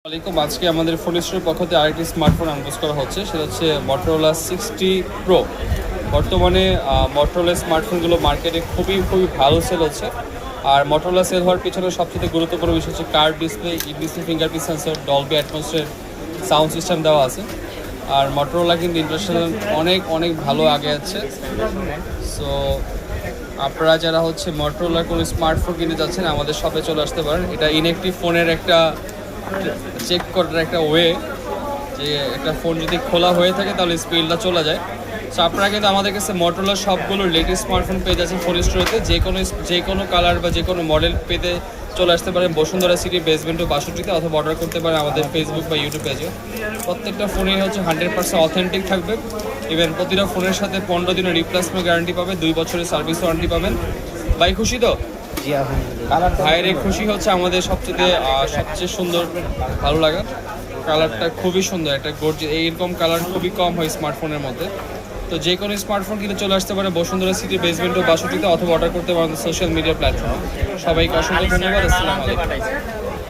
আসসালামাইকুম। আজকে আমাদের ফোন স্টোরের পক্ষ থেকে আরেকটি স্মার্টফোন আনবক্স করা হচ্ছে, সেটা হচ্ছে মটোরোলা 60 প্রো। বর্তমানে মটোরোলা স্মার্টফোনগুলো মার্কেটে খুবই ভালো সেল হচ্ছে। আর মটোরোলা সেল হওয়ার পিছনে সবচেয়ে গুরুত্বপূর্ণ বিষয় হচ্ছে curve display, E display, fingerprint sensor, Dolby atmosphere sound system দেওয়া আছে। আর মটোরোলা কিন্তু ইন্টারন্যাশনাল অনেক ভালো আগে আছে। সো আপনারা যারা হচ্ছে মটোরোলার কোনো স্মার্টফোন কিনতে যাচ্ছেন আমাদের শপে চলে আসতে পারেন। এটা ইনঅ্যাক্টিভ ফোনের একটা চেক করার একটা ওয়ে, যে একটা ফোন যদি খোলা হয়ে থাকে তাহলে স্পিডটা চলে যায়। সো আপনারা কিন্তু আমাদের কাছে মটোরোলার সবগুলো লেটেস্ট স্মার্টফোন পেয়ে যাচ্ছেন ফোন স্টোরেতে। যে কোনো কালার বা যে কোনো মডেল পেতে চলে আসতে পারেন বসুন্ধরা সিটি বেসমেন্ট 62-তে, অথবা অর্ডার করতে পারেন আমাদের ফেসবুক বা ইউটিউব পেজে। প্রত্যেকটা ফোনই হচ্ছে 100% অথেন্টিক থাকবে। ইভেন প্রতিটা ফোনের সাথে 15 দিনের রিপ্লেসমেন্ট গ্যারান্টি পাবে, 2 বছরের সার্ভিস ওয়ারেন্টি পাবেন। ভাই খুশি তো? ভাইয়ের এই খুশি হচ্ছে আমাদের সবচেয়ে সুন্দর ভালো লাগা। কালারটা খুবই সুন্দর, একটা এইরকম কালার খুবই কম হয় স্মার্টফোনের মধ্যে। তো যে কোনো স্মার্টফোন কিনে চলে আসতে পারে বসুন্ধরা সিটি বেসমেন্ট 62-তে, অথবা অর্ডার করতে পারেন সোশ্যাল মিডিয়া প্ল্যাটফর্মে। সবাইকে অসংখ্য ধন্যবাদ। আসসালামু আলাইকুম।